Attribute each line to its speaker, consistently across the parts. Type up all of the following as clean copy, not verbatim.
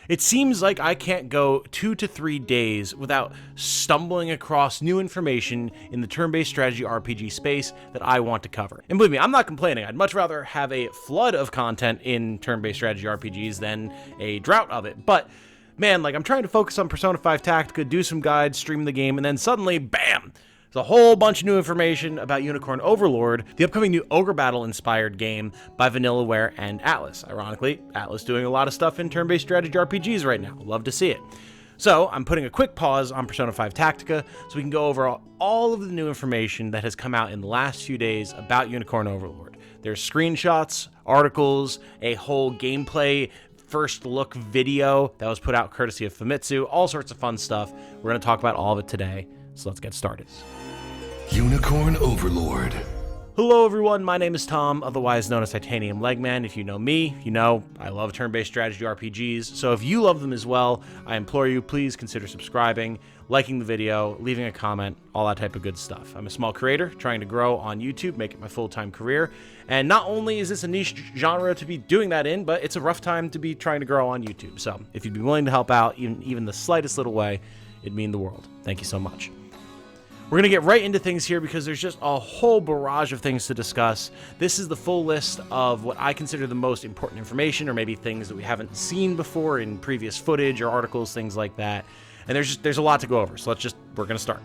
Speaker 1: It seems like I can't go 2 to 3 days without stumbling across new information in the turn-based strategy RPG space that I want to cover. And believe me, I'm not complaining. I'd much rather have a flood of content in turn-based strategy RPGs than a drought of it. But man, like, I'm trying to focus on Persona 5 Tactica, do some guides, stream the game, and then suddenly, bam! There's a whole bunch of new information about Unicorn Overlord, the upcoming new Ogre Battle-inspired game by Vanillaware and Atlas. Ironically, Atlas doing a lot of stuff in turn-based strategy RPGs right now. Love to see it. So I'm putting a quick pause on Persona 5 Tactica so we can go over all of the new information that has come out in the last few days about Unicorn Overlord. There's screenshots, articles, a whole gameplay first look video that was put out courtesy of Famitsu, all sorts of fun stuff. We're going to talk about all of it today, so let's get started.
Speaker 2: Unicorn Overlord.
Speaker 1: Hello everyone, my name is Tom, otherwise known as Titanium Legman. If you know me, you know I love turn-based strategy RPGs, so if you love them as well, I implore you, please consider subscribing, liking the video, leaving a comment, all that type of good stuff. I'm a small creator trying to grow on YouTube, make it my full-time career, and not only is this a niche genre to be doing that in, but it's a rough time to be trying to grow on YouTube. So if you'd be willing to help out even the slightest little way, it'd mean the world. Thank you so much. We're going to get right into things here because there's just a whole barrage of things to discuss. This is the full list of what I consider the most important information, or maybe things that we haven't seen before in previous footage or articles, things like that. And there's a lot to go over, so we're going to start.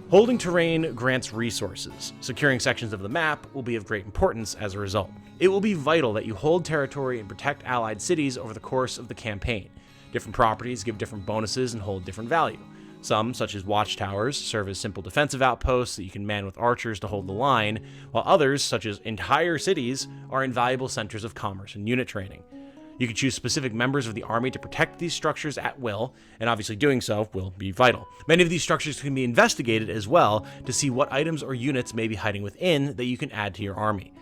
Speaker 1: Holding terrain grants resources. Securing sections of the map will be of great importance as a result. It will be vital that you hold territory and protect allied cities over the course of the campaign. Different properties give different bonuses and hold different value. Some, such as watchtowers, serve as simple defensive outposts that you can man with archers to hold the line, while others, such as entire cities, are invaluable centers of commerce and unit training. You can choose specific members of the army to protect these structures at will, and obviously doing so will be vital. Many of these structures can be investigated as well to see what items or units may be hiding within that you can add to your army.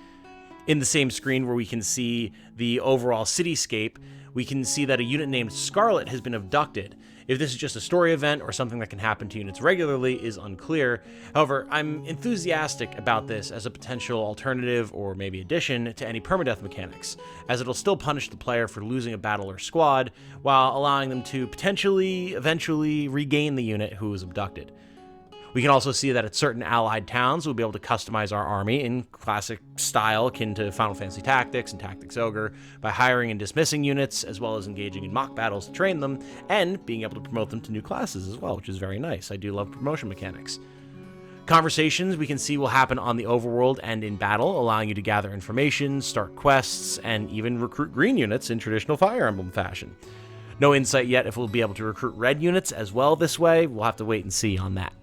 Speaker 1: In the same screen where we can see the overall cityscape, we can see that a unit named Scarlet has been abducted. If this is just a story event or something that can happen to units regularly is unclear. However, I'm enthusiastic about this as a potential alternative or maybe addition to any permadeath mechanics, as it'll still punish the player for losing a battle or squad, while allowing them to potentially, eventually regain the unit who was abducted. We can also see that at certain allied towns, we'll be able to customize our army in classic style akin to Final Fantasy Tactics and Tactics Ogre by hiring and dismissing units, as well as engaging in mock battles to train them, and being able to promote them to new classes as well, which is very nice. I do love promotion mechanics. Conversations we can see will happen on the overworld and in battle, allowing you to gather information, start quests, and even recruit green units in traditional Fire Emblem fashion. No insight yet if we'll be able to recruit red units as well this way. We'll have to wait and see on that.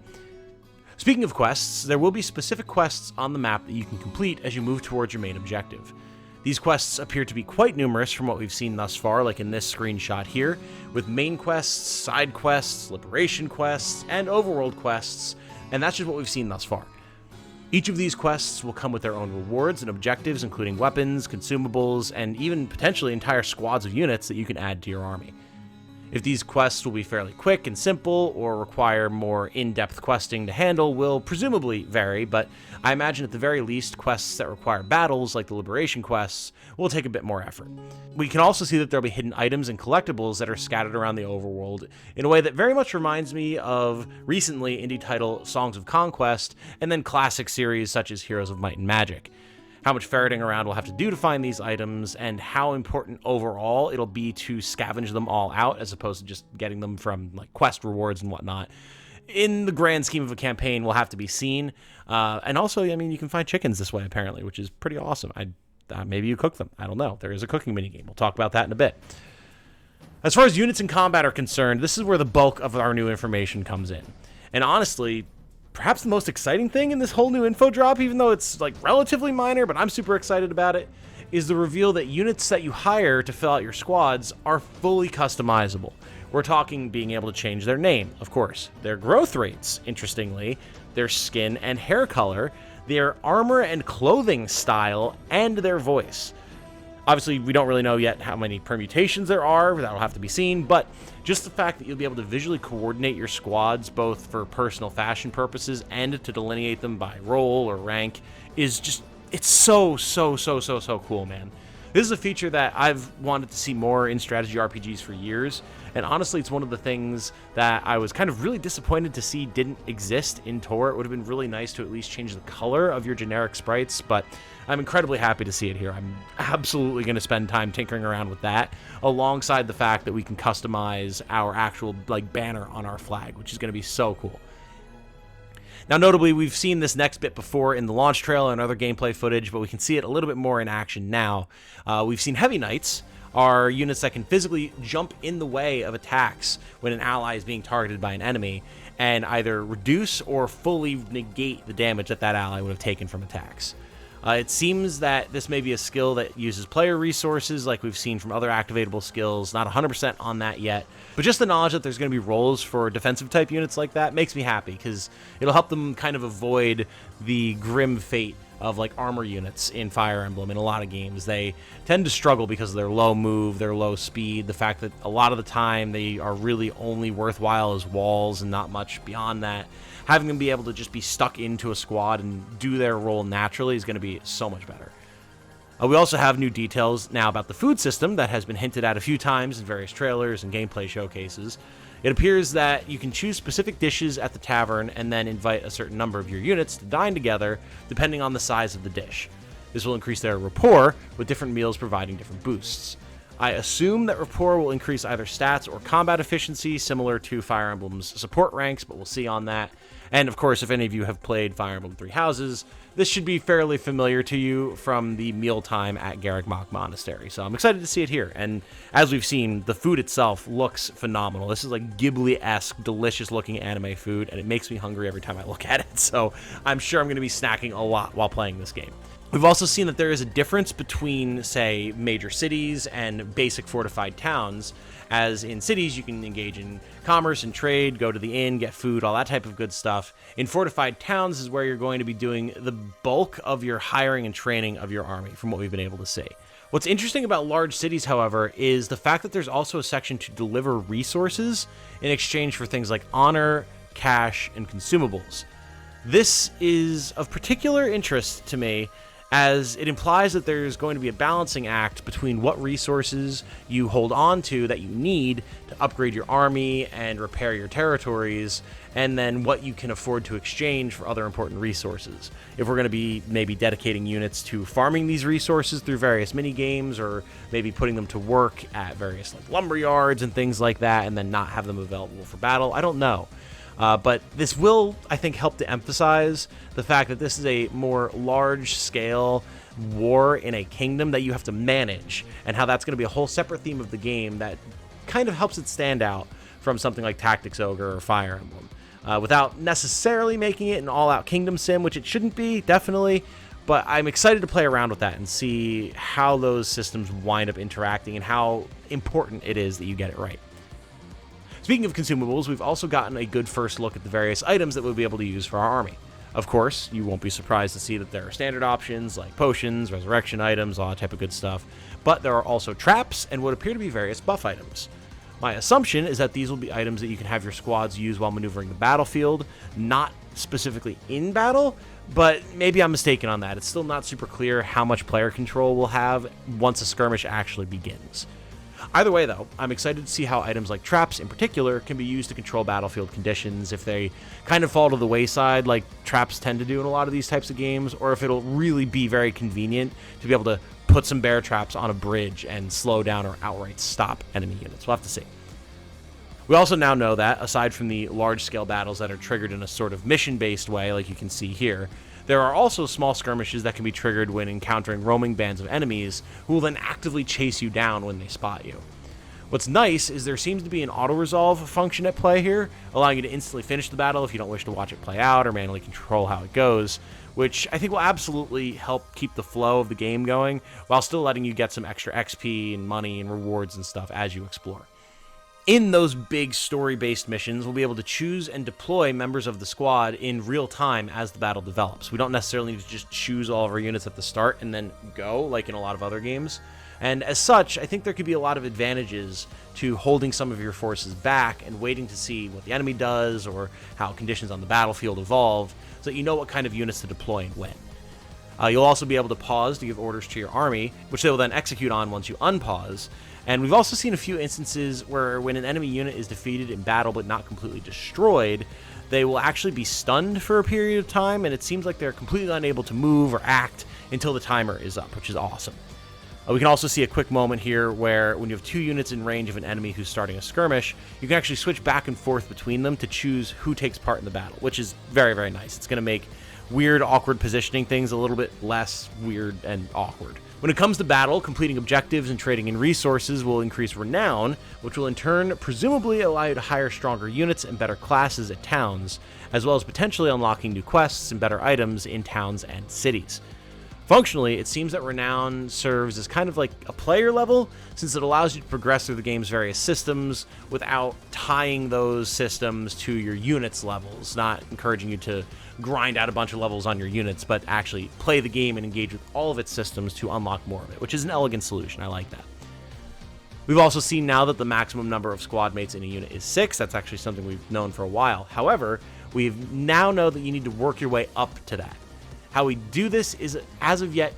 Speaker 1: Speaking of quests, there will be specific quests on the map that you can complete as you move towards your main objective. These quests appear to be quite numerous from what we've seen thus far, like in this screenshot here, with main quests, side quests, liberation quests, and overworld quests, and that's just what we've seen thus far. Each of these quests will come with their own rewards and objectives, including weapons, consumables, and even potentially entire squads of units that you can add to your army. If these quests will be fairly quick and simple, or require more in-depth questing to handle, will presumably vary, but I imagine at the very least, quests that require battles, like the liberation quests, will take a bit more effort. We can also see that there'll be hidden items and collectibles that are scattered around the overworld in a way that very much reminds me of recently indie title Songs of Conquest, and then classic series such as Heroes of Might and Magic. How much ferreting around we'll have to do to find these items, and how important overall it'll be to scavenge them all out as opposed to just getting them from like quest rewards and whatnot. In the grand scheme of a campaign, will have to be seen. And also, I mean, you can find chickens this way apparently, which is pretty awesome. Maybe you cook them. I don't know. There is a cooking minigame. We'll talk about that in a bit. As far as units in combat are concerned, this is where the bulk of our new information comes in. And honestly, perhaps the most exciting thing in this whole new info drop, even though it's like relatively minor, but I'm super excited about it, is the reveal that units that you hire to fill out your squads are fully customizable. We're talking being able to change their name, of course, their growth rates, interestingly, their skin and hair color, their armor and clothing style, and their voice. Obviously, we don't really know yet how many permutations there are, that'll have to be seen, but just the fact that you'll be able to visually coordinate your squads, both for personal fashion purposes and to delineate them by role or rank, is just, it's so cool, man. This is a feature that I've wanted to see more in strategy RPGs for years, and honestly, it's one of the things that I was kind of really disappointed to see didn't exist in Tor. It would have been really nice to at least change the color of your generic sprites, but I'm incredibly happy to see it here. I'm absolutely going to spend time tinkering around with that, alongside the fact that we can customize our actual banner on our flag, which is going to be so cool. Now, notably, we've seen this next bit before in the launch trailer and other gameplay footage, but we can see it a little bit more in action now. We've seen Heavy Knights are units that can physically jump in the way of attacks when an ally is being targeted by an enemy, and either reduce or fully negate the damage that ally would have taken from attacks. It seems that this may be a skill that uses player resources like we've seen from other activatable skills. Not 100% on that yet, but just the knowledge that there's going to be roles for defensive type units like that makes me happy, because it'll help them kind of avoid the grim fate of armor units in Fire Emblem. In a lot of games, they tend to struggle because of their low move, their low speed, the fact that a lot of the time they are really only worthwhile as walls and not much beyond that. Having them be able to just be stuck into a squad and do their role naturally is going to be so much better. We also have new details now about the food system that has been hinted at a few times in various trailers and gameplay showcases. It appears that you can choose specific dishes at the tavern and then invite a certain number of your units to dine together depending on the size of the dish. This will increase their rapport, with different meals providing different boosts. I assume that rapport will increase either stats or combat efficiency, similar to Fire Emblem's support ranks, but we'll see on that. And of course, if any of you have played Fire Emblem Three Houses, this should be fairly familiar to you from the mealtime at Garreg Mach Monastery. So I'm excited to see it here. And as we've seen, the food itself looks phenomenal. This is Ghibli-esque, delicious-looking anime food, and it makes me hungry every time I look at it. So I'm sure I'm going to be snacking a lot while playing this game. We've also seen that there is a difference between, say, major cities and basic fortified towns, as in cities you can engage in commerce and trade, go to the inn, get food, all that type of good stuff. In fortified towns is where you're going to be doing the bulk of your hiring and training of your army, from what we've been able to see. What's interesting about large cities, however, is the fact that there's also a section to deliver resources in exchange for things like honor, cash, and consumables. This is of particular interest to me, as it implies that there's going to be a balancing act between what resources you hold on to that you need to upgrade your army and repair your territories, and then what you can afford to exchange for other important resources. If we're going to be maybe dedicating units to farming these resources through various mini games, or maybe putting them to work at various lumber yards and things like that, and then not have them available for battle, I don't know. But this will, I think, help to emphasize the fact that this is a more large-scale war in a kingdom that you have to manage, and how that's going to be a whole separate theme of the game that kind of helps it stand out from something like Tactics Ogre or Fire Emblem, without necessarily making it an all-out kingdom sim, which it shouldn't be, definitely. But I'm excited to play around with that and see how those systems wind up interacting and how important it is that you get it right. Speaking of consumables, we've also gotten a good first look at the various items that we'll be able to use for our army. Of course, you won't be surprised to see that there are standard options like potions, resurrection items, all that type of good stuff, but there are also traps and what appear to be various buff items. My assumption is that these will be items that you can have your squads use while maneuvering the battlefield, not specifically in battle, but maybe I'm mistaken on that. It's still not super clear how much player control we'll have once a skirmish actually begins. Either way, though, I'm excited to see how items like traps, in particular, can be used to control battlefield conditions, if they kind of fall to the wayside like traps tend to do in a lot of these types of games, or if it'll really be very convenient to be able to put some bear traps on a bridge and slow down or outright stop enemy units. We'll have to see. We also now know that, aside from the large-scale battles that are triggered in a sort of mission-based way, like you can see here, there are also small skirmishes that can be triggered when encountering roaming bands of enemies who will then actively chase you down when they spot you. What's nice is there seems to be an auto-resolve function at play here, allowing you to instantly finish the battle if you don't wish to watch it play out or manually control how it goes, which I think will absolutely help keep the flow of the game going, while still letting you get some extra XP and money and rewards and stuff as you explore. In those big story-based missions, we'll be able to choose and deploy members of the squad in real time as the battle develops. We don't necessarily need to just choose all of our units at the start and then go, like in a lot of other games. And as such, I think there could be a lot of advantages to holding some of your forces back and waiting to see what the enemy does or how conditions on the battlefield evolve, so that you know what kind of units to deploy and when. You'll also be able to pause to give orders to your army, which they will then execute on once you unpause. And we've also seen a few instances where when an enemy unit is defeated in battle but not completely destroyed, they will actually be stunned for a period of time, and it seems like they're completely unable to move or act until the timer is up, which is awesome. We can also see a quick moment here where when you have 2 units in range of an enemy who's starting a skirmish, you can actually switch back and forth between them to choose who takes part in the battle, which is very, very nice. It's going to make weird, awkward positioning things a little bit less weird and awkward. When it comes to battle, completing objectives and trading in resources will increase renown, which will in turn presumably allow you to hire stronger units and better classes at towns, as well as potentially unlocking new quests and better items in towns and cities. Functionally, it seems that Renown serves as kind of like a player level, since it allows you to progress through the game's various systems without tying those systems to your units' levels, not encouraging you to grind out a bunch of levels on your units, but actually play the game and engage with all of its systems to unlock more of it, which is an elegant solution. I like that. We've also seen now that the maximum number of squad mates in a unit is 6. That's actually something we've known for a while. However, we now know that you need to work your way up to that. How we do this is, as of yet,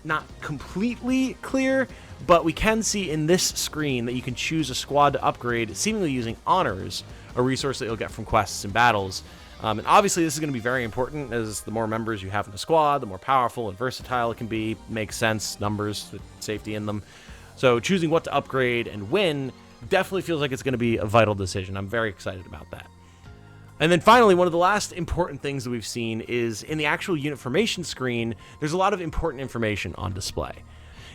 Speaker 1: not completely clear, but we can see in this screen that you can choose a squad to upgrade, seemingly using honors, a resource that you'll get from quests and battles. And obviously this is going to be very important, as the more members you have in a squad, the more powerful and versatile it can be. Makes sense, numbers, safety in them. So choosing what to upgrade and when definitely feels like it's going to be a vital decision. I'm very excited about that. And then finally, one of the last important things that we've seen is in the actual unit formation screen, there's a lot of important information on display,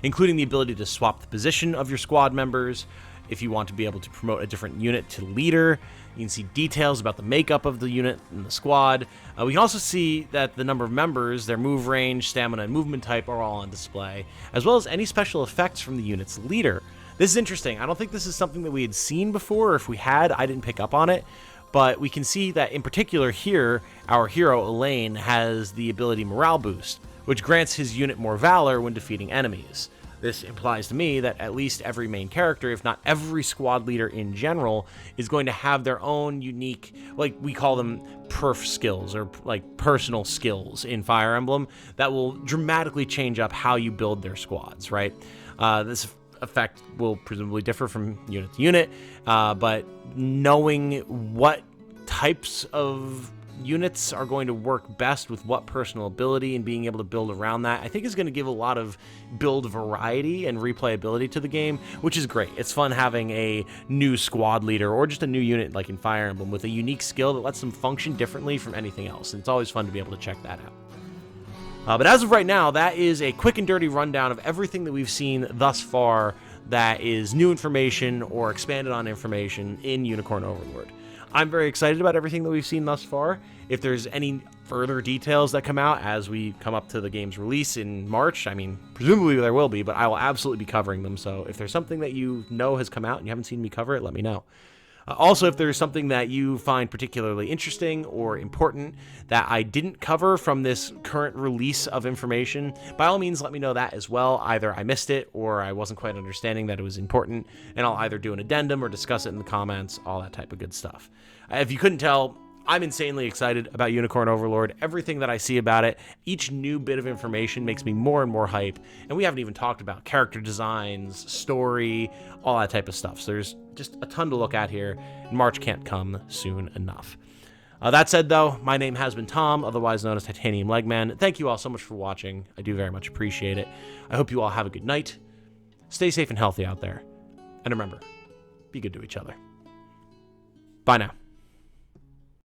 Speaker 1: including the ability to swap the position of your squad members. If you want to be able to promote a different unit to leader, you can see details about the makeup of the unit and the squad. We can also see that the number of members, their move range, stamina, and movement type are all on display, as well as any special effects from the unit's leader. This is interesting. I don't think this is something that we had seen before, or if we had, I didn't pick up on it. But we can see that in particular here, our hero Elaine has the ability Morale Boost, which grants his unit more valor when defeating enemies. This implies to me that at least every main character, if not every squad leader in general, is going to have their own unique, like we call them perf skills, or like personal skills in Fire Emblem, that will dramatically change up how you build their squads, right? This effect will presumably differ from unit to unit, but knowing what types of units are going to work best with what personal ability and being able to build around that, I think is going to give a lot of build variety and replayability to the game, which is great. It's fun having a new squad leader or just a new unit like in Fire Emblem with a unique skill that lets them function differently from anything else, and it's always fun to be able to check that out. But as of right now, that is a quick and dirty rundown of everything that we've seen thus far that is new information or expanded on information in Unicorn Overlord. I'm very excited about everything that we've seen thus far. If there's any further details that come out as we come up to the game's release in March, I mean, presumably there will be, but I will absolutely be covering them. So if there's something that you know has come out and you haven't seen me cover it, let me know. Also, if there's something that you find particularly interesting or important that I didn't cover from this current release of information, by all means, let me know that as well. Either I missed it or I wasn't quite understanding that it was important, and I'll either do an addendum or discuss it in the comments, all that type of good stuff. If you couldn't tell, I'm insanely excited about Unicorn Overlord. Everything that I see about it, each new bit of information makes me more and more hype, and we haven't even talked about character designs, story, all that type of stuff. So there's just a ton to look at here, and March can't come soon enough. That said, though, my name has been Tom, otherwise known as Titanium Legman. Thank you all so much for watching. I do very much appreciate it. I hope you all have a good night. Stay safe and healthy out there. And remember, be good to each other. Bye now.